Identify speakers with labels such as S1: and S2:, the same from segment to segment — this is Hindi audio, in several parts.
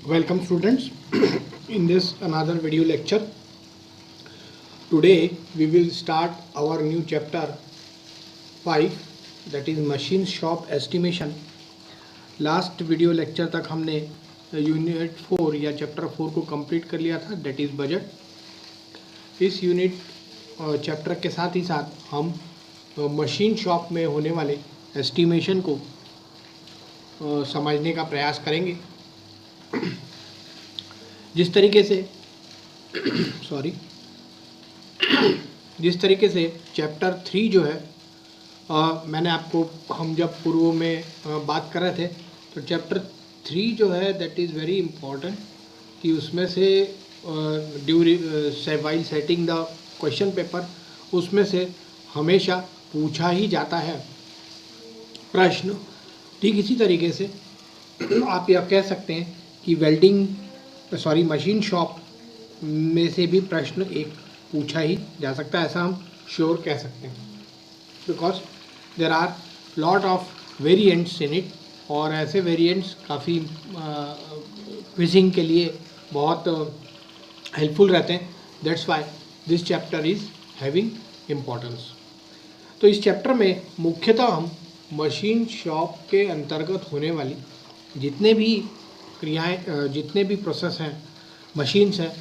S1: Welcome students in this another video lecture. Today we will start our new chapter 5, that is machine shop estimation. Last video lecture तक हमने यूनिट 4 या चैप्टर 4 को कंप्लीट कर लिया था, that is बजट। इस यूनिट चैप्टर के साथ ही साथ हम मशीन शॉप में होने वाले एस्टिमेशन को समझने का प्रयास करेंगे। जिस तरीके से चैप्टर 3 जो है मैंने आपको हम जब पूर्व में बात कर रहे थे तो चैप्टर 3 जो है दैट इज़ वेरी इम्पॉर्टेंट कि उसमें से while setting the question paper उसमें से हमेशा पूछा ही जाता है प्रश्न। ठीक इसी तरीके से आप यह कह सकते हैं कि मशीन शॉप में से भी प्रश्न एक पूछा ही जा सकता है, ऐसा हम श्योर कह सकते हैं, because there are lot of variants in it, और ऐसे वेरिएंट्स काफ़ी क्विजिंग के लिए बहुत हेल्पफुल रहते हैं। That's why this chapter is having importance. तो इस चैप्टर में मुख्यतः हम मशीन शॉप के अंतर्गत होने वाली जितने भी क्रियाएं, जितने भी प्रोसेस हैं, मशीन्स हैं,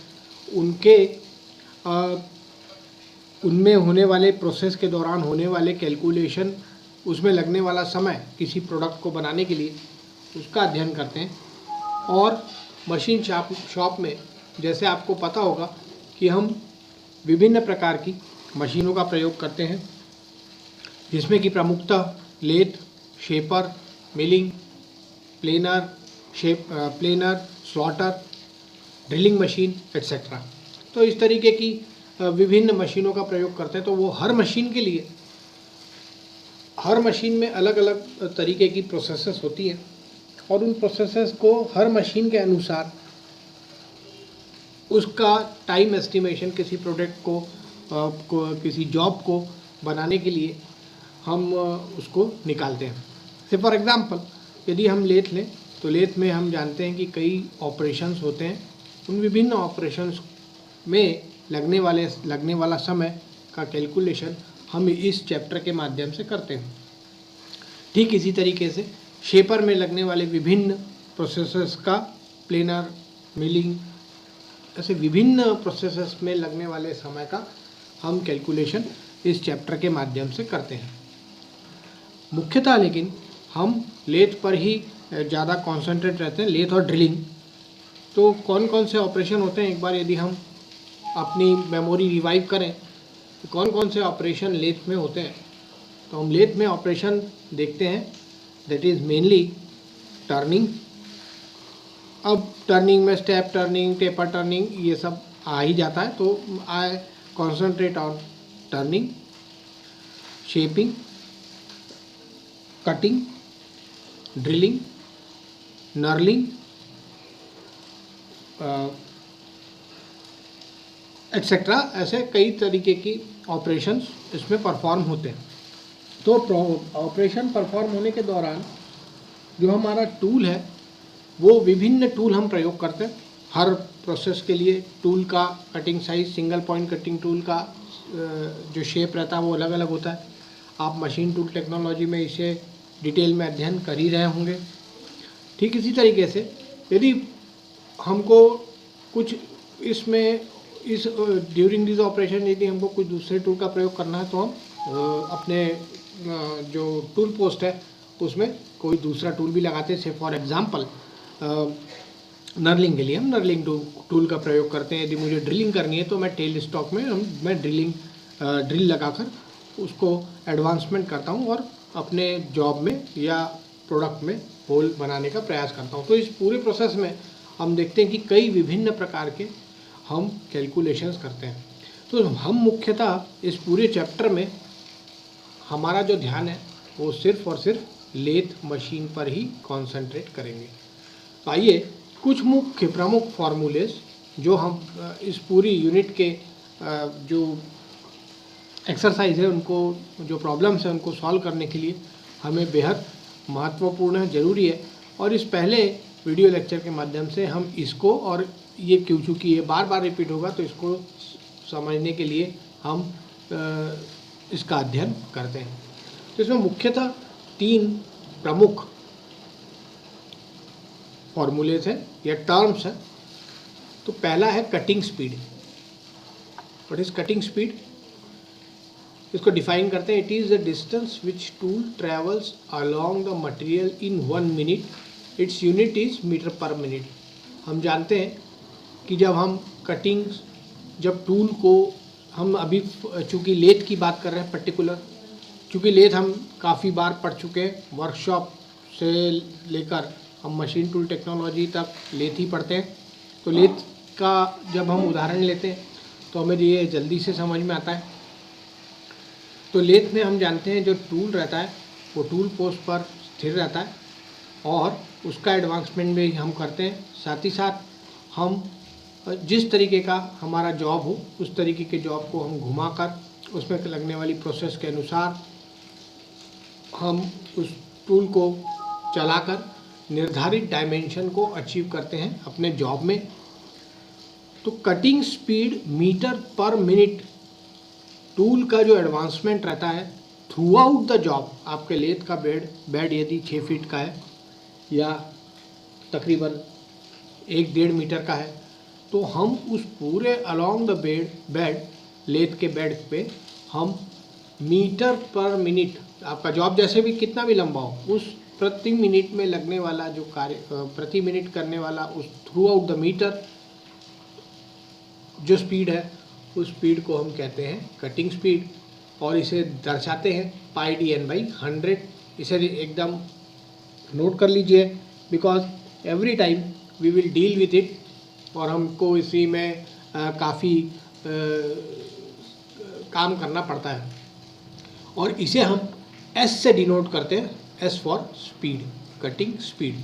S1: उनमें होने वाले प्रोसेस के दौरान होने वाले कैलकुलेशन, उसमें लगने वाला समय किसी प्रोडक्ट को बनाने के लिए, उसका अध्ययन करते हैं। और मशीन शॉप में जैसे आपको पता होगा कि हम विभिन्न प्रकार की मशीनों का प्रयोग करते हैं, जिसमें कि प्रमुखतः lathe, shaper, milling, planer, slotter, drilling machine etcetera. तो इस तरीके की विभिन्न मशीनों का प्रयोग करते हैं। तो वो हर मशीन के लिए, हर मशीन में अलग अलग तरीके की प्रोसेसेस होती हैं, और उन प्रोसेसेस को हर मशीन के अनुसार उसका टाइम एस्टिमेशन किसी प्रोडक्ट को किसी जॉब को बनाने के लिए हम उसको निकालते हैं। से फॉर एग्ज़ाम्पल यदि हम लेथ लें तो लेथ में हम जानते हैं कि कई ऑपरेशंस होते हैं। उन विभिन्न ऑपरेशंस में लगने वाला समय का कैलकुलेशन हम इस चैप्टर के माध्यम से करते हैं। ठीक इसी तरीके से शेपर में लगने वाले विभिन्न प्रोसेसेस का, प्लेनर, मिलिंग, ऐसे विभिन्न प्रोसेसेस में लगने वाले समय का हम कैलकुलेशन इस चैप्टर के माध्यम से करते हैं मुख्यतः। लेकिन हम लेथ पर ही ज़्यादा कॉन्सेंट्रेट रहते हैं, लेथ और ड्रिलिंग। तो कौन कौन से ऑपरेशन होते हैं, एक बार यदि हम अपनी मेमोरी रिवाइव करें तो कौन कौन से ऑपरेशन लेथ में होते हैं, तो हम लेथ में ऑपरेशन देखते हैं, दैट इज़ मेनली टर्निंग। अब टर्निंग में स्टेप टर्निंग, टेपर टर्निंग, ये सब आ ही जाता है। तो I concentrate on turning, shaping, cutting, drilling, knurling etcetera. ऐसे कई तरीके की ऑपरेशंस इसमें परफॉर्म होते हैं। तो ऑपरेशन परफॉर्म होने के दौरान जो हमारा टूल है वो विभिन्न टूल हम प्रयोग करते हैं। हर प्रोसेस के लिए टूल का cutting size, single point cutting tool का जो शेप रहता है वो अलग अलग होता है। आप मशीन टूल टेक्नोलॉजी में इसे डिटेल में अध्ययन कर ही रहे होंगे। ठीक इसी तरीके से यदि हमको कुछ ड्यूरिंग दिस ऑपरेशन यदि हमको कुछ दूसरे टूल का प्रयोग करना है तो हम अपने जो टूल पोस्ट है उसमें कोई दूसरा टूल भी लगाते हैं। से फॉर एग्जांपल नर्लिंग के लिए हम नर्लिंग टूल का प्रयोग करते हैं। यदि मुझे ड्रिलिंग करनी है तो मैं टेल स्टॉक में मैं ड्रिल लगाकर उसको एडवांसमेंट करता हूँ और अपने जॉब में या प्रोडक्ट में होल बनाने का प्रयास करता हूँ। तो इस पूरे प्रोसेस में हम देखते हैं कि कई विभिन्न प्रकार के हम कैलकुलेशंस करते हैं। तो हम मुख्यतः इस पूरे चैप्टर में हमारा जो ध्यान है वो सिर्फ और सिर्फ लेथ मशीन पर ही कॉन्सेंट्रेट करेंगे। तो आइए कुछ मुख्य प्रमुख फार्मूलेस जो हम इस पूरी यूनिट के जो एक्सरसाइज है, उनको जो प्रॉब्लम्स हैं उनको सॉल्व करने के लिए हमें बेहद महत्वपूर्ण है, ज़रूरी है। और इस पहले वीडियो लेक्चर के माध्यम से हम इसको, और ये चूँकि ये बार बार रिपीट होगा तो इसको समझने के लिए हम इसका अध्ययन करते हैं। तो इसमें मुख्यतः 3 प्रमुख फॉर्मूलेज हैं या टर्म्स हैं। तो पहला है cutting speed. What is cutting speed? इसको डिफाइन करते हैं, it is the distance which tool travels along the material in 1 minute, its unit is metre per minute. हम जानते हैं कि जब टूल को हम अभी चूँकि लेथ की बात कर रहे हैं पर्टिकुलर, चूँकि लेथ हम काफ़ी बार पढ़ चुके हैं, वर्कशॉप से लेकर हम मशीन टूल टेक्नोलॉजी तक लेथ ही पढ़ते हैं। तो लेथ का जब हम उदाहरण लेते हैं तो हमें ये जल्दी से समझ में आता है। तो लेथ में हम जानते हैं जो टूल रहता है वो टूल पोस्ट पर स्थिर रहता है और उसका एडवांसमेंट भी हम करते हैं। साथ ही साथ हम जिस तरीके का हमारा जॉब हो उस तरीके के जॉब को हम घुमाकर उसमें लगने वाली प्रोसेस के अनुसार हम उस टूल को चलाकर निर्धारित डायमेंशन को अचीव करते हैं अपने जॉब में। तो cutting speed metre per minute, tool का जो एडवांसमेंट रहता है थ्रू आउट द जॉब। आपके लेथ का बेड यदि 6 फीट का है या तकरीबन 1-1.5 मीटर का है तो हम उस पूरे अलोंग द बेड लेथ के बेड पे हम मीटर पर मिनट, आपका जॉब जैसे भी कितना भी लंबा हो, उस प्रति मिनट में लगने वाला जो कार्य प्रति मिनट करने वाला उस थ्रू आउट द मीटर जो स्पीड है उस स्पीड को हम कहते हैं कटिंग स्पीड। और इसे दर्शाते हैं पाई dn/100। इसे एकदम नोट कर लीजिए because every time we will deal with it और हमको इसी में काफ़ी काम करना पड़ता है। और इसे हम S से डिनोट करते हैं, S for speed, cutting speed,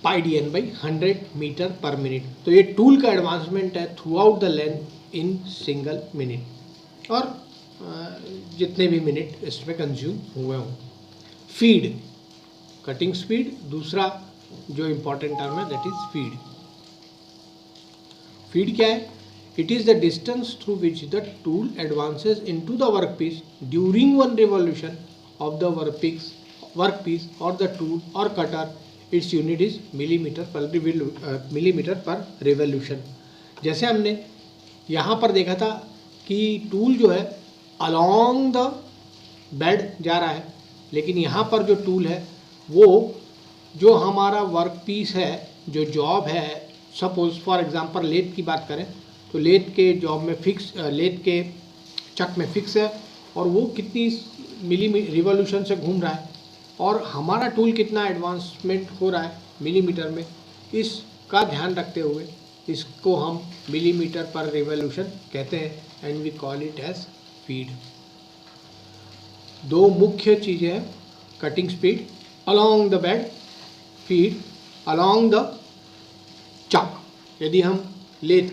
S1: pi dn/100 metre per minute. तो ये टूल का एडवांसमेंट है throughout the length in single minute और जितने भी मिनट इसमें कंज्यूम हुए हों। फीड, कटिंग स्पीड, दूसरा जो इम्पॉर्टेंट टर्म है दैट इज फीड। फीड क्या है? It is the distance through which the tool advances into the workpiece during one revolution of the workpiece और द टूल और cutter. It's unit is millimetre पर रिवॉल्यूशन। जैसे हमने यहाँ पर देखा था कि टूल जो है अलोंग द बेड जा रहा है, लेकिन यहाँ पर जो टूल है वो जो हमारा वर्कपीस है, जो जॉब है, सपोज फॉर एग्जांपल लेथ की बात करें तो लेथ के जॉब में लेथ के चक में फिक्स है और वो कितनी रिवॉल्यूशन से घूम रहा है और हमारा टूल कितना एडवांसमेंट हो रहा है मिलीमीटर में, इसका ध्यान रखते हुए इसको हम मिलीमीटर पर रिवॉल्यूशन कहते हैं and we call it as feed. 2 मुख्य चीज़ें हैं, cutting speed along the bed, feed along the chuck. यदि हम लेथ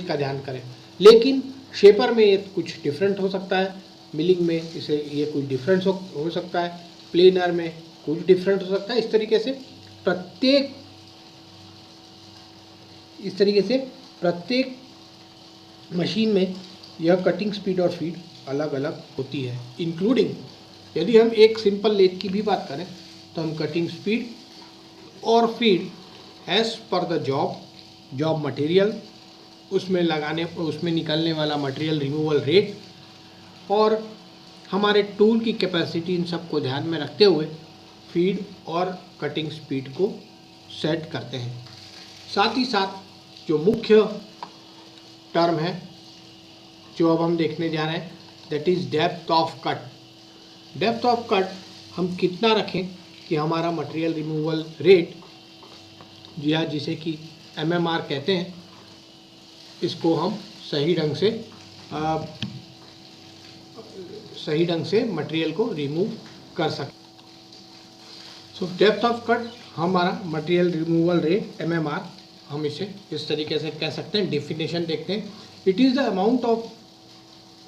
S1: का ध्यान करें, लेकिन शेपर में ये कुछ डिफरेंट हो सकता है, मिलिंग में इसे ये कुछ डिफरेंस हो सकता है, प्लेनर में कुछ डिफरेंट हो सकता है। इस तरीके से प्रत्येक मशीन में यह कटिंग स्पीड और फीड अलग अलग होती है। इंक्लूडिंग यदि हम एक सिंपल लेथ की भी बात करें तो हम कटिंग स्पीड और feed as per the job material, उसमें निकलने वाला मटेरियल रिमूवल रेट और हमारे टूल की कैपेसिटी, इन सब को ध्यान में रखते हुए फीड और कटिंग स्पीड को सेट करते हैं। साथ ही साथ जो मुख्य टर्म है जो अब हम देखने जा रहे हैं that is depth of cut. Depth of cut हम कितना रखें कि हमारा मटेरियल रिमूवल रेट, या जिसे कि MMR कहते हैं, इसको हम सही ढंग से मटेरियल को रिमूव कर सकें। सो डेप्थ ऑफ कट हमारा मटेरियल रिमूवल रेट MMR, हम इसे इस तरीके से कह सकते हैं। डेफिनेशन देखते हैं, it is the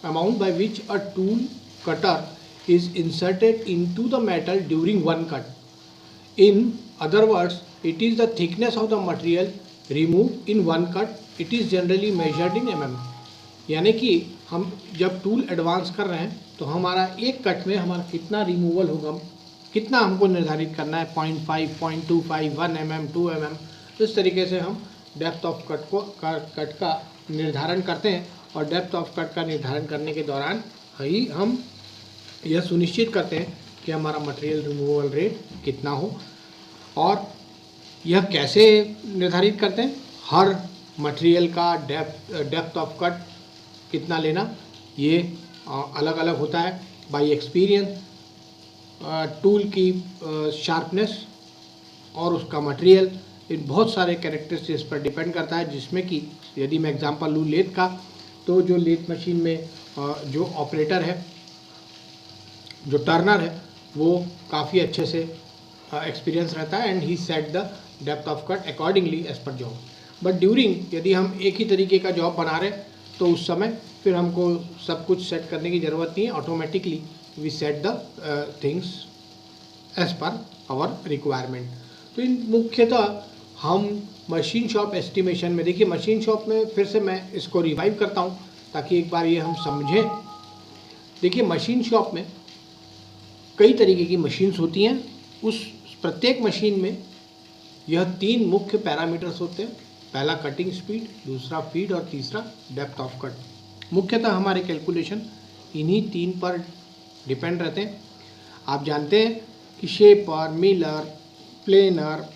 S1: amount by which a tool cutter is inserted into the metal during one cut in other words, it is the thickness of the material remove in one cut, it is generally measured in mm। यानी कि हम जब टूल एडवांस कर रहे हैं तो हमारा एक कट में हमारा कितना रिमूवल होगा, कितना हमको निर्धारित करना है, 0.5, 0.25, 1 mm, 2 mm। इस तरीके से हम डेप्थ ऑफ कट का निर्धारण करते हैं और डेप्थ ऑफ कट का निर्धारण करने के दौरान ही हम यह सुनिश्चित करते हैं कि हमारा मटेरियल रिमूवल रेट कितना हो। और यह कैसे निर्धारित करते हैं, हर मटेरियल का डेप्थ ऑफ कट कितना लेना, ये अलग अलग होता है बाय एक्सपीरियंस। टूल की शार्पनेस और उसका मटेरियल, इन बहुत सारे कैरेक्टरिस्टिक्स पर डिपेंड करता है, जिसमें कि यदि मैं एग्जांपल लूँ लेथ का, तो जो लेथ मशीन में जो ऑपरेटर है, जो टर्नर है, वो काफ़ी अच्छे से एक्सपीरियंस रहता है and he set the depth of cut accordingly as per job. But during, यदि हम एक ही तरीके का जॉब बना रहे तो उस समय फिर हमको सब कुछ सेट करने की ज़रूरत नहीं है, automatically we set the things as per our requirement. तो इन मुख्यतः हम मशीन शॉप एस्टिमेशन में, देखिए मशीन शॉप में फिर से मैं इसको रिवाइव करता हूँ ताकि एक बार ये हम समझें। देखिए मशीन शॉप में कई तरीके की मशीन्स होती हैं, उस प्रत्येक मशीन में यह 3 मुख्य पैरामीटर्स होते हैं, पहला कटिंग स्पीड, दूसरा फीड और तीसरा डेप्थ ऑफ कट। मुख्यतः हमारे कैलकुलेशन इन्हीं 3 पर डिपेंड रहते हैं। आप जानते हैं कि shaper, miller, planer,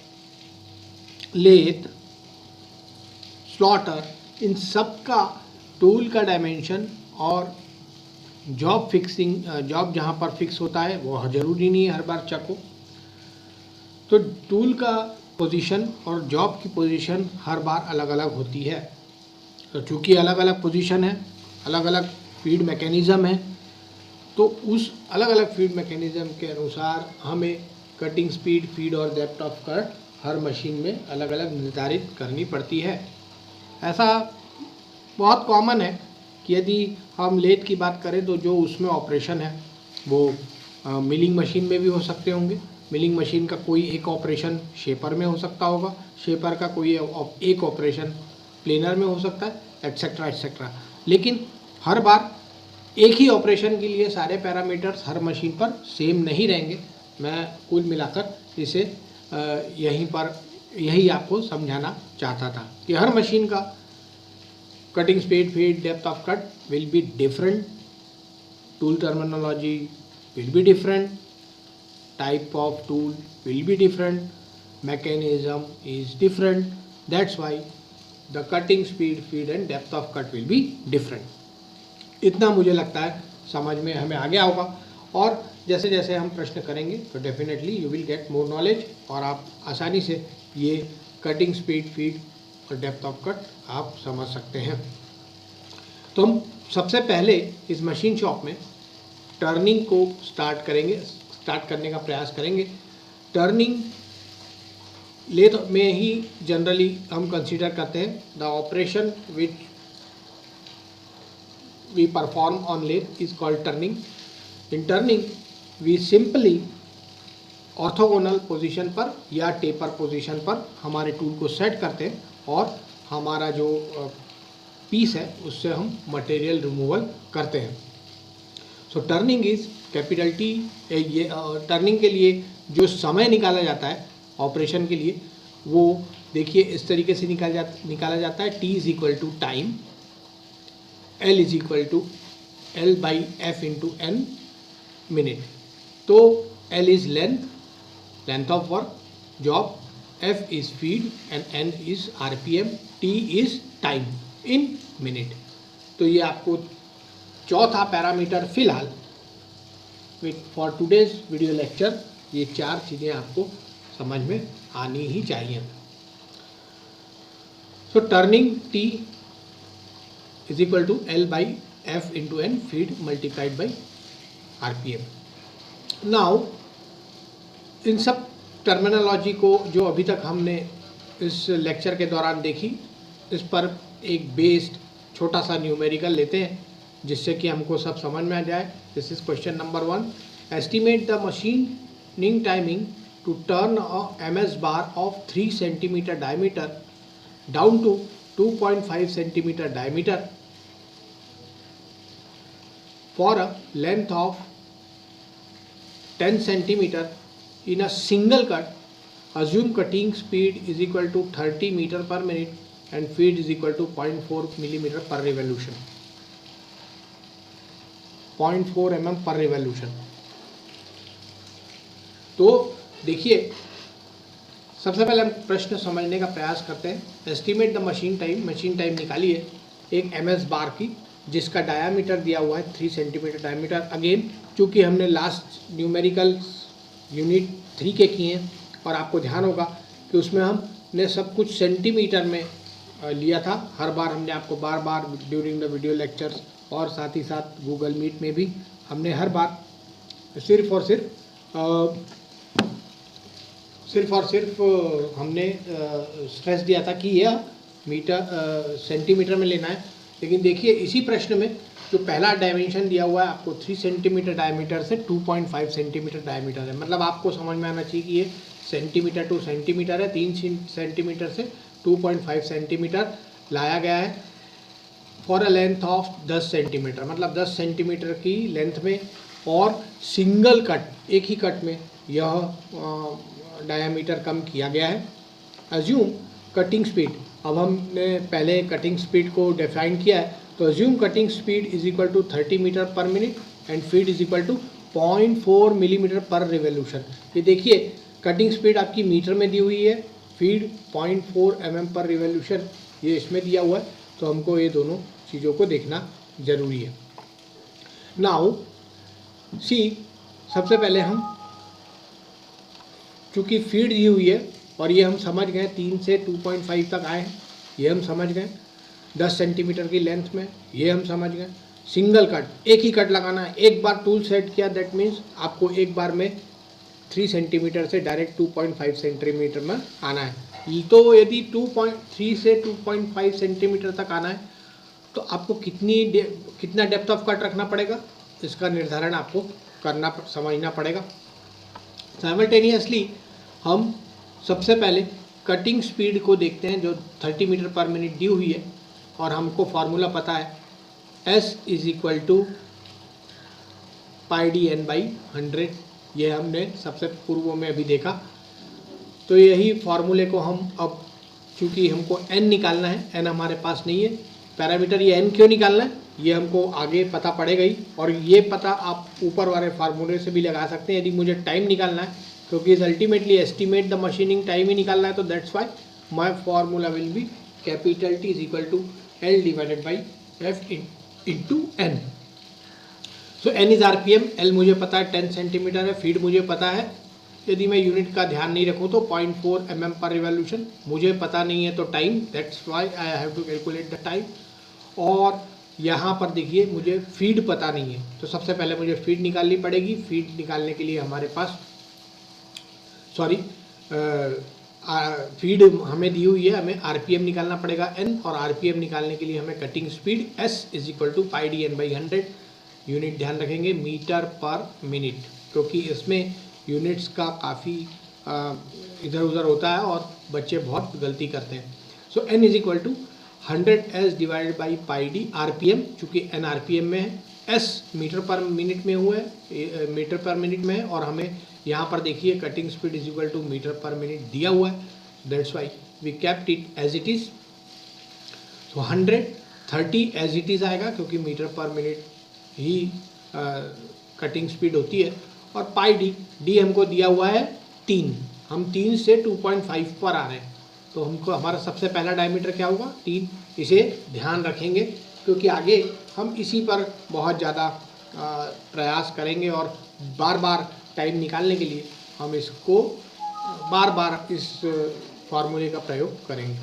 S1: lathe, slotter, इन सब का टूल का डायमेंशन और जॉब जहाँ पर फिक्स होता है वो ज़रूरी नहीं है हर बार चक हो। तो टूल का पोजीशन और जॉब की पोजीशन हर बार अलग अलग होती है। तो चूँकि अलग अलग पोजीशन है, अलग अलग फीड मैकेनिज़्म है, तो उस अलग अलग फीड मैकेनिज़्म के अनुसार हमें कटिंग स्पीड, फीड और depth of cut her machine में अलग अलग निर्धारित करनी पड़ती है। ऐसा बहुत कॉमन है कि यदि हम लेथ की बात करें तो जो उसमें ऑपरेशन है वो मिलिंग मशीन में भी हो सकते होंगे। मिलिंग मशीन का कोई एक ऑपरेशन शेपर में हो सकता होगा, शेपर का कोई एक ऑपरेशन प्लेनर में हो सकता है, एट्सेट्रा एट्सेट्रा। लेकिन हर बार एक ही ऑपरेशन के लिए सारे पैरामीटर्स हर मशीन पर सेम नहीं रहेंगे। मैं कुल मिलाकर इसे यही आपको समझाना चाहता था कि हर मशीन का cutting speed, feed, depth of cut will be different, tool terminology will be different, type of tool will be different, mechanism is different, that's why the cutting speed, feed and depth of cut will be different। इतना मुझे लगता है समझ में हमें आ गया होगा, और जैसे जैसे हम प्रश्न करेंगे तो definitely you will get more knowledge और आप आसानी से ये कटिंग स्पीड, फीड और डेप्थ ऑफ कट आप समझ सकते हैं। तो हम सबसे पहले इस मशीन शॉप में टर्निंग को स्टार्ट करने का प्रयास करेंगे। टर्निंग लेथ में ही जनरली हम कंसीडर करते हैं। The operation which we perform on lathe is called turning. In turning we simply orthogonal position पर या टेपर पोजीशन पर हमारे टूल को सेट करते हैं और हमारा जो पीस है उससे हम मटेरियल रिमूवल करते हैं। सो टर्निंग इज कैपिटल टी। ये टर्निंग के लिए जो समय निकाला जाता है ऑपरेशन के लिए, वो देखिए इस तरीके से निकाला जाता है। T is equal to time, L is equal to L by F into N minute. तो L is length of work job, F is feed and N is RPM, T is time in minute. तो ये आपको चौथा पैरामीटर फिलहाल फॉर टुडेज वीडियो लेक्चर, ये 4 चीज़ें आपको समझ में आनी ही चाहिए। So turning T is equal to L by F into N feed multiplied by RPM. Now इन सब टर्मिनोलॉजी को जो अभी तक हमने इस लेक्चर के दौरान देखी, इस पर एक बेस्ड छोटा सा न्यूमेरिकल लेते हैं जिससे कि हमको सब समझ में आ जाए। This is question number 1। Estimate the machining timing to turn a MS bar of 3 centimeter diameter down to 2.5 centimeter diameter for a length of 10 centimeter in a single cut. Assume cutting speed is equal to 30 meter per minute and feed is equal to 0.4 millimeter per revolution. 0.4 mm per revolution. तो देखिए, सबसे पहले हम प्रश्न समझने का प्रयास करते हैं. एस्टिमेट द मशीन टाइम निकालिए एक MS बार की जिसका डायामीटर दिया हुआ है 3 सेंटीमीटर डायामीटर. अगेन चूँकि हमने लास्ट न्यूमेरिकल यूनिट 3 के किए हैं और आपको ध्यान होगा कि उसमें हमने सब कुछ सेंटीमीटर में लिया था. हर बार हमने आपको बार ड्यूरिंग द वीडियो लेक्चर्स और साथ ही साथ गूगल मीट में भी हमने हर बार सिर्फ और सिर्फ हमने स्ट्रेस दिया था कि यह सेंटीमीटर में लेना है. लेकिन देखिए इसी प्रश्न में जो पहला डायमेंशन दिया हुआ है आपको 3 सेंटीमीटर डायमीटर से 2.5 सेंटीमीटर डायमीटर है. मतलब आपको समझ में आना चाहिए कि ये सेंटीमीटर टू सेंटीमीटर है. 3 सेंटीमीटर से 2.5 सेंटीमीटर लाया गया है for a length of 10 centimetre. मतलब 10 सेंटीमीटर की लेंथ में और सिंगल कट एक ही कट में यह डायमीटर कम किया गया है. Assume cutting speed. अब हमने पहले कटिंग स्पीड को डिफाइन किया है तो assume cutting speed is equal to 30 metre per minute and feed is equal to 0.4 millimetre per revolution. ये देखिए कटिंग स्पीड आपकी मीटर में दी हुई है, फीड 0.4 mm पर रिवोल्यूशन ये इसमें दिया हुआ है. तो हमको ये दोनों चीज़ों को देखना ज़रूरी है. नाउ सी, सबसे पहले हम चूँकि फीड दी हुई है और ये हम समझ गए 3 से 2.5 तक आए हैं, ये हम समझ गए. 10 सेंटीमीटर की लेंथ में ये हम समझ गए. सिंगल कट एक ही कट लगाना है. एक बार टूल सेट किया दैट मीन्स आपको एक बार में 3 सेंटीमीटर से डायरेक्ट 2.5 सेंटीमीटर में आना है. तो यदि 2.3 से 2.5 सेंटीमीटर तक आना है तो आपको कितना डेप्थ ऑफ कट रखना पड़ेगा, इसका निर्धारण आपको समझना पड़ेगा. साइमल्टेनियसली हम सबसे पहले कटिंग स्पीड को देखते हैं जो 30 मीटर पर मिनट दी हुई है और हमको फार्मूला पता है S is equal to πdn/100. ये हमने सबसे पूर्व में अभी देखा. तो यही फार्मूले को हम अब चूँकि हमको n निकालना है, n हमारे पास नहीं है पैरामीटर, ये n क्यों निकालना है ये हमको आगे पता पड़ेगा ही. और ये पता आप ऊपर वाले फार्मूले से भी लगा सकते हैं यदि मुझे टाइम निकालना है, क्योंकि ultimately estimate the machining time ही निकालना है. तो that's why my formula will be capital T is equal to L divided by F into N. So N is RPM. L मुझे पता है 10 सेंटीमीटर है. फीड मुझे पता है. यदि मैं यूनिट का ध्यान नहीं रखूँ तो 0.4 mm पर रिवोल्यूशन मुझे पता नहीं है. तो time, that's why I have to calculate the time. और यहाँ पर देखिए मुझे फीड पता नहीं है तो सबसे पहले मुझे फीड निकालनी पड़ेगी. फीड निकालने के लिए हमारे पास फीड हमें दी हुई है, हमें RPM निकालना पड़ेगा N, और RPM निकालने के लिए हमें cutting speed S is equal to πdn/100. Unit ध्यान रखेंगे मीटर पर मिनट, क्योंकि इसमें यूनिट्स का काफ़ी इधर उधर होता है और बच्चे बहुत गलती करते हैं. So N is equal to 100S divided by πd. RPM चूँकि N RPM में है, S मीटर पर मिनट में हुआ है, मीटर पर मिनट में है, और हमें यहाँ पर देखिए cutting speed is equal to metre per minute दिया हुआ है. That's why we kept it as it is. So 130 as it is आएगा क्योंकि मीटर पर मिनट ही कटिंग स्पीड होती है. और πd हमको दिया हुआ है 3. हम 3 से 2.5 पर आ रहे हैं तो हमको हमारा सबसे पहला डायमीटर क्या होगा 3. इसे ध्यान रखेंगे क्योंकि आगे हम इसी पर बहुत ज़्यादा प्रयास करेंगे और बार बार टाइम निकालने के लिए हम इसको बार बार इस फार्मूले का प्रयोग करेंगे.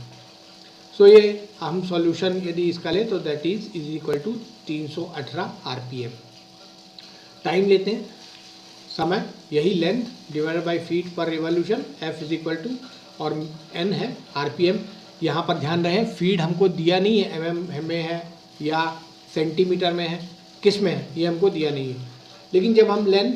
S1: सो ये हम सॉल्यूशन यदि इसका लें तो that is equal to 318 RPM. Time लेते हैं, समय यही length divided by feet per revolution, F is equal to, और N है RPM. यहाँ पर ध्यान रहे फीड हमको दिया नहीं है mm में है या सेंटीमीटर में है, किस में है ये हमको दिया नहीं है. लेकिन जब हम लेंथ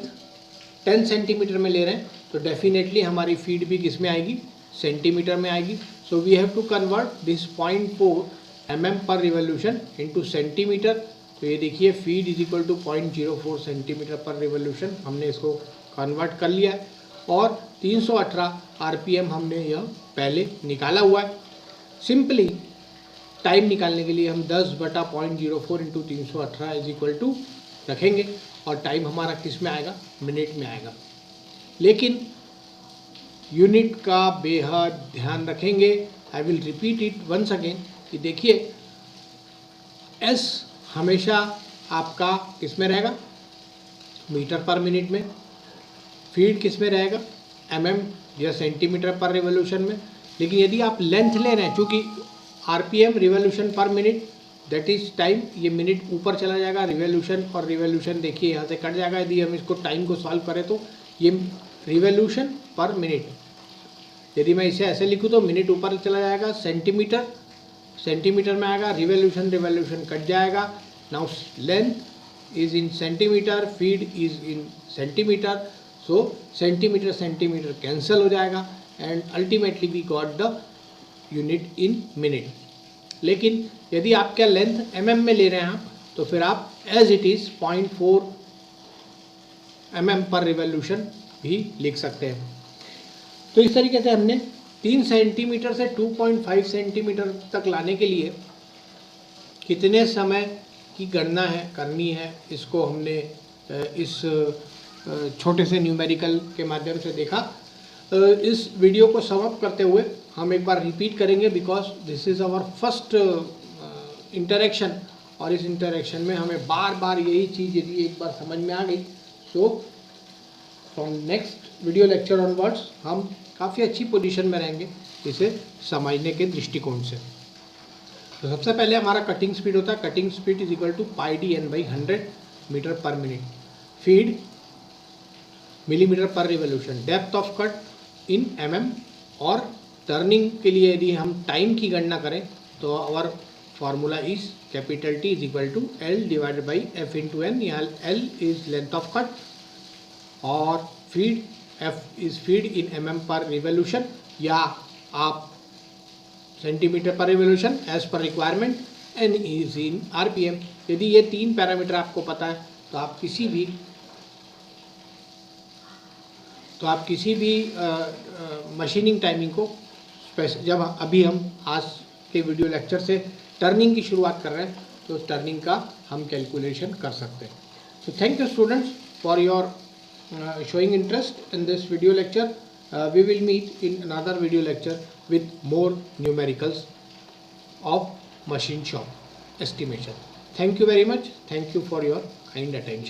S1: 10 सेंटीमीटर में ले रहे हैं तो डेफिनेटली हमारी फीड भी किस में आएगी, सेंटीमीटर में आएगी. So we have to convert this 0.4 mm per revolution into centimetre. तो ये देखिए feed is equal to 0.04 centimetre per revolution, हमने इसको कन्वर्ट कर लिया है. और 318 RPM हमने यह पहले निकाला हुआ है. सिंपली टाइम निकालने के लिए हम 10/0.04 इंटू 318 इज इक्वल टू रखेंगे और टाइम हमारा किस में आएगा, मिनट में आएगा. लेकिन यूनिट का बेहद ध्यान रखेंगे. I will repeat it once again कि देखिए एस हमेशा आपका किस में रहेगा, मीटर पर मिनट में. फीड किस में रहेगा, mm या सेंटीमीटर पर रिवोल्यूशन में. लेकिन यदि आप लेंथ ले रहे हैं, चूँकि RPM revolution per minute that is time, ये मिनट ऊपर चला जाएगा, रिवोल्यूशन और रिवोल्यूशन देखिए यहाँ से कट जाएगा. यदि हम इसको टाइम को सॉल्व करें तो ये रिवोल्यूशन पर मिनट, यदि मैं इसे ऐसे लिखूँ तो मिनट ऊपर चला जाएगा, सेंटीमीटर सेंटीमीटर में आएगा, रिवोल्यूशन कट जाएगा. Now length is in centimetre, feed is in centimetre. So centimetre cancel हो जाएगा and ultimately we got the unit in minute. लेकिन यदि आप क्या लेंथ mm में ले रहे हैं आप, तो फिर आप as it is 0.4 mm per revolution भी लिख सकते हैं. तो इस तरीके से हमने 3 सेंटीमीटर से 2.5 सेंटीमीटर तक लाने के लिए कितने समय की गणना करनी है, इसको हमने इस छोटे से न्यूमेरिकल के माध्यम से देखा. इस वीडियो को सम अप करते हुए हम एक बार रिपीट करेंगे because this is our first interaction. और इस इंटरेक्शन में हमें बार बार यही चीज़ यदि एक बार समझ में आ गई, so from next video lecture onwards हम काफ़ी अच्छी पोजीशन में रहेंगे इसे समझने के दृष्टिकोण से. तो सबसे पहले हमारा कटिंग स्पीड होता है. Cutting speed is equal to πdn/100 metre per minute. Feed millimetre per revolution. Depth of cut in mm. और टर्निंग के लिए यदि हम टाइम की गणना करें तो our formula is capital T is equal to L divided by F into N. यहाँ L is length of cut और feed F is feed in mm per revolution या आप centimetre per revolution as per requirement. N is in RPM. यदि ये 3 पैरामीटर आपको पता है तो आप किसी भी मशीनिंग टाइमिंग को जब अभी हम आज के वीडियो लेक्चर से टर्निंग की शुरुआत कर रहे हैं तो टर्निंग का हम कैलकुलेशन कर सकते हैं. So thank you students for your showing interest in this video lecture. We will meet in another video lecture with more numericals of machine shop estimation. Thank you very much. Thank you for your kind attention.